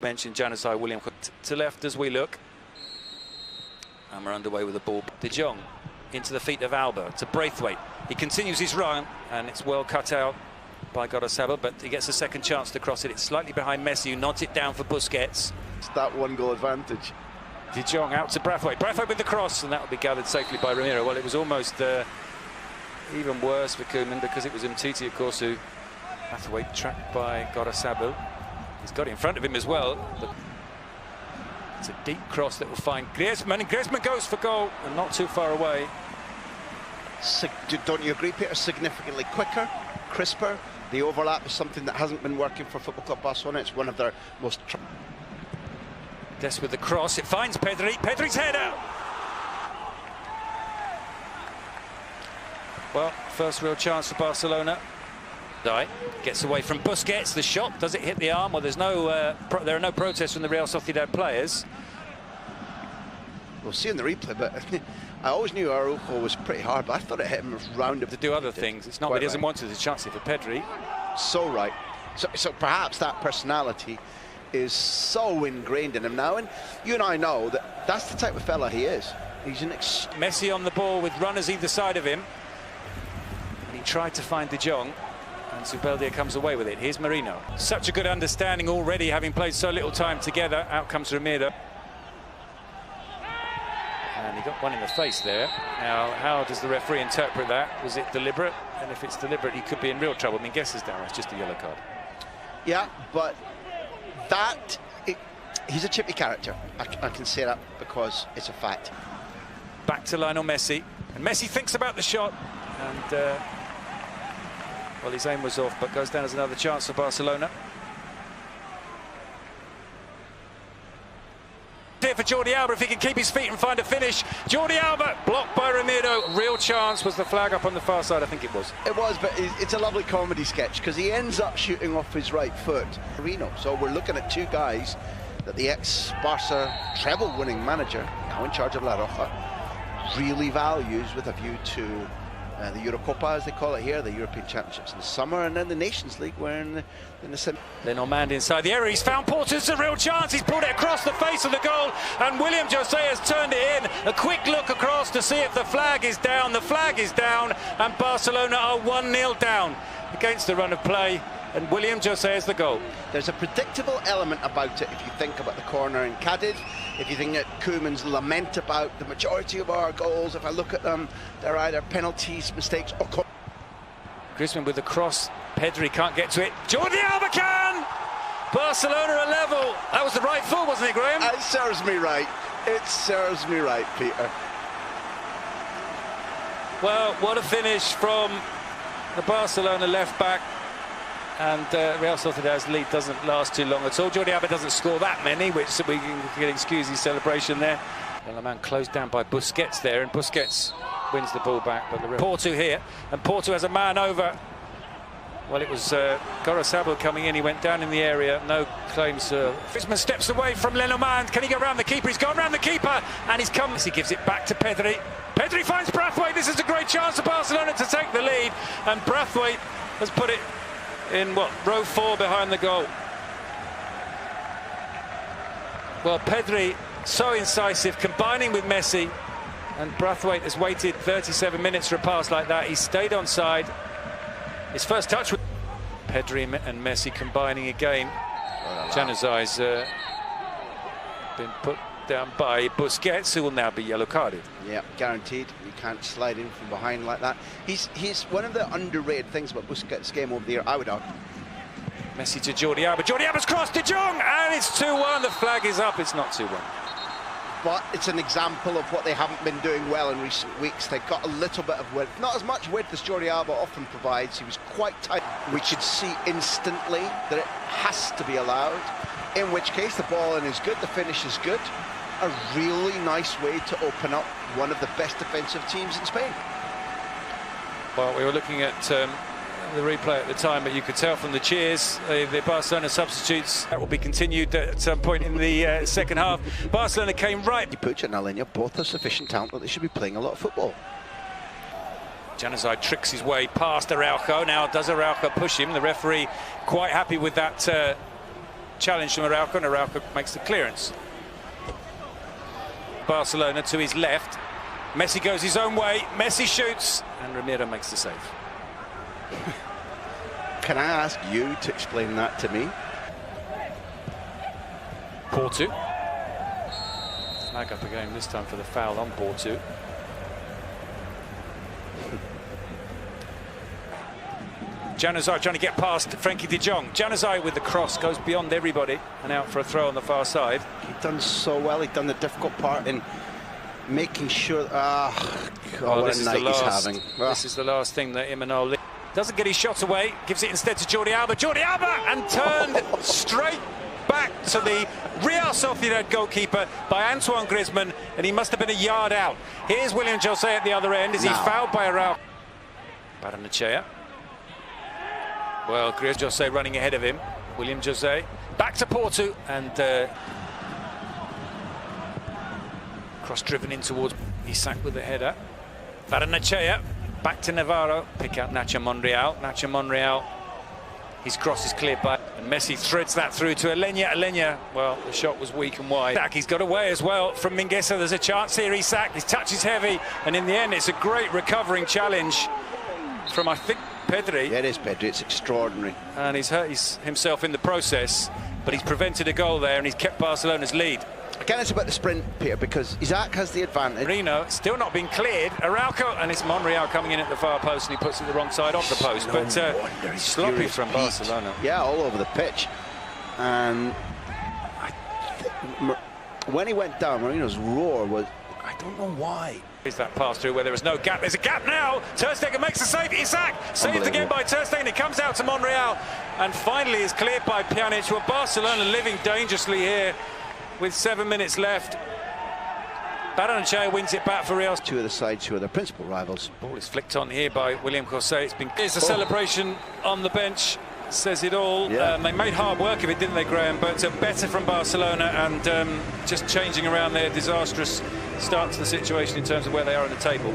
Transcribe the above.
mentioned Januzaj, William to left as we look. And we're underway with the ball. De Jong into the feet of Alba to Braithwaite. He continues his run, and it's well cut out by Gorosabel, but he gets a second chance to cross it. It's slightly behind Messi, who nods it down for Busquets. It's that one goal advantage. De Jong out to Braithwaite. Braithwaite with the cross, and that will be gathered safely by Ramiro. Well, it was almost even worse for Koeman, because it was Umtiti, of course, who Braithwaite tracked by Gorosabel. He's got it in front of him as well. It's a deep cross that will find Griezmann, and Griezmann goes for goal, and not too far away. Don't you agree, Peter? Significantly quicker, crisper. The overlap is something that hasn't been working for Football Club Barcelona. It's one of their most... Des with the cross, it finds Pedri. Pedri's header! Well, first real chance for Barcelona. Gets away from Busquets. The shot, does it hit the arm? Well, there's no, there are no protests from the Real Sociedad players. We'll see in the replay, but I always knew Araujo was pretty hard, but I thought it hit him round up to do other things. It's not that he doesn't want to. There's a chance here for Pedri. So right. So perhaps that personality is so ingrained in him now, and you and I know that that's the type of fella he is. He's an Messi on the ball with runners either side of him, and he tried to find De Jong, and Zubeldia comes away with it. Here's Merino. Such a good understanding already, having played so little time together. Out comes Ramiro. And he got one in the face there. Now, how does the referee interpret that? Was it deliberate? And if it's deliberate, he could be in real trouble. I mean, guesses down, it's just a yellow card. Yeah, but he's a chippy character. I can say that because it's a fact. Back to Lionel Messi. And Messi thinks about the shot. And, well, his aim was off, but goes down as another chance for Barcelona. Here for Jordi Alba, if he can keep his feet and find a finish. Jordi Alba blocked by Ramiro. Real chance. Was the flag up on the far side? I think it was. It was, but it's a lovely comedy sketch because he ends up shooting off his right foot. Marino. So we're looking at two guys that the ex-Barca treble-winning manager, now in charge of La Roja, really values with a view to the Eurocopa, as they call it here, the European Championships in the summer, and then the Nations League, where in the semi. Lenormand inside the area, he's found Porter, it's a real chance, he's pulled it across the face of the goal, and William José has turned it in. A quick look across to see if the flag is down. The flag is down, and Barcelona are 1-0 down against the run of play, and William José is the goal. There's a predictable element about it if you think about the corner in Cadiz, if you think that Koeman's lament about the majority of our goals, if I look at them, they're either penalties, mistakes, or... Griezmann with the cross, Pedri can't get to it. Jordi Alba can! Barcelona are level. That was the right foot, wasn't it, Graham? It serves me right. It serves me right, Peter. Well, what a finish from the Barcelona left-back. And Real Sociedad's lead doesn't last too long at all. Jordi Alba doesn't score that many, which we can excuse his celebration there. Lenormand closed down by Busquets there, and Busquets wins the ball back. But the Porto here, and Porto has a man over. Well, it was Gorosabel coming in. He went down in the area. No claims. Griezmann steps away from Lenormand. Can he go round the keeper? He's gone round the keeper, and he's come. He gives it back to Pedri. Pedri finds Braithwaite. This is a great chance for Barcelona to take the lead, and Braithwaite has put it in row 4 behind the goal. Well, Pedri so incisive, combining with Messi, and Braithwaite has waited 37 minutes for a pass like that. He stayed onside. His first touch with Pedri and Messi combining again. Januzaj's been put down by Busquets, who will now be yellow carded. Yeah, guaranteed. You can't slide in from behind like that. He's one of the underrated things about Busquets' game over there, I would argue. Messi to Jordi Alba. Jordi Alba's crossed De Jong, and it's 2-1. The flag is up. It's not 2-1. But it's an example of what they haven't been doing well in recent weeks. They've got a little bit of width. Not as much width as Jordi Alba often provides. He was quite tight. We should see instantly that it has to be allowed, in which case the ball in is good, the finish is good. A really nice way to open up one of the best defensive teams in Spain. Well, we were looking at the replay at the time, but you could tell from the cheers, the Barcelona substitutes, that will be continued at some point in the second half. Barcelona came right. Puig and Alenya both have sufficient talent that they should be playing a lot of football. Januzaj tricks his way past Araujo. Now does Araujo push him? The referee quite happy with that challenge from Araujo, and Araujo makes the clearance. Barcelona to his left. Messi goes his own way. Messi shoots, and Ramiro makes the save. Can I ask you to explain that to me? Porto. Flag up again, this time for the foul on Porto. Januzaj trying to get past Frenkie de Jong. Januzaj with the cross goes beyond everybody and out for a throw on the far side. He's done so well. He's done the difficult part in making sure. What a night he's having. This is the last thing that Imanol doesn't get his shot away. Gives it instead to Jordi Alba. Jordi Alba, and turned straight back to the Real Sociedad goalkeeper by Antoine Griezmann, and he must have been a yard out. Here's William José at the other end. Is he fouled by Araujo? Barrenechea. Well, José running ahead of him. William José back to Porto, and cross-driven in towards Isak with the header. Barrenechea back to Navarro. Pick out Nacho Monreal. Nacho Monreal. His cross is cleared by, and Messi threads that through to Aleña. Aleña, well, the shot was weak and wide. He's got away as well from Mingueza. There's a chance here. Isak, his touch is heavy, and in the end, it's a great recovering challenge from, I think, Pedri. Yeah, it is Pedri. It's extraordinary. And he's hurt himself in the process, but he's prevented a goal there, and he's kept Barcelona's lead. Again, it's about the sprint, Peter, because Isak has the advantage. Reno still not been cleared. Araujo, and it's Monreal coming in at the far post, and he puts it the wrong side of the post. But sloppy from Barcelona. Yeah, all over the pitch. And when he went down, Marino's roar was, I don't know why. Is that pass through where there is no gap? There's a gap now. Ter Stegen makes the save. Isak saved again by Ter Stegen. It comes out to Monreal, and finally is cleared by Pjanic. Well, Barcelona living dangerously here with 7 minutes left. Barrenechea wins it back for Real. Two of the sides who are their principal rivals. Ball is flicked on here by William José. Here's the celebration on the bench. Says it all. Yeah. They made hard work of it, didn't they, Graham? But better from Barcelona, and just changing around their disastrous start to the situation in terms of where they are in the table.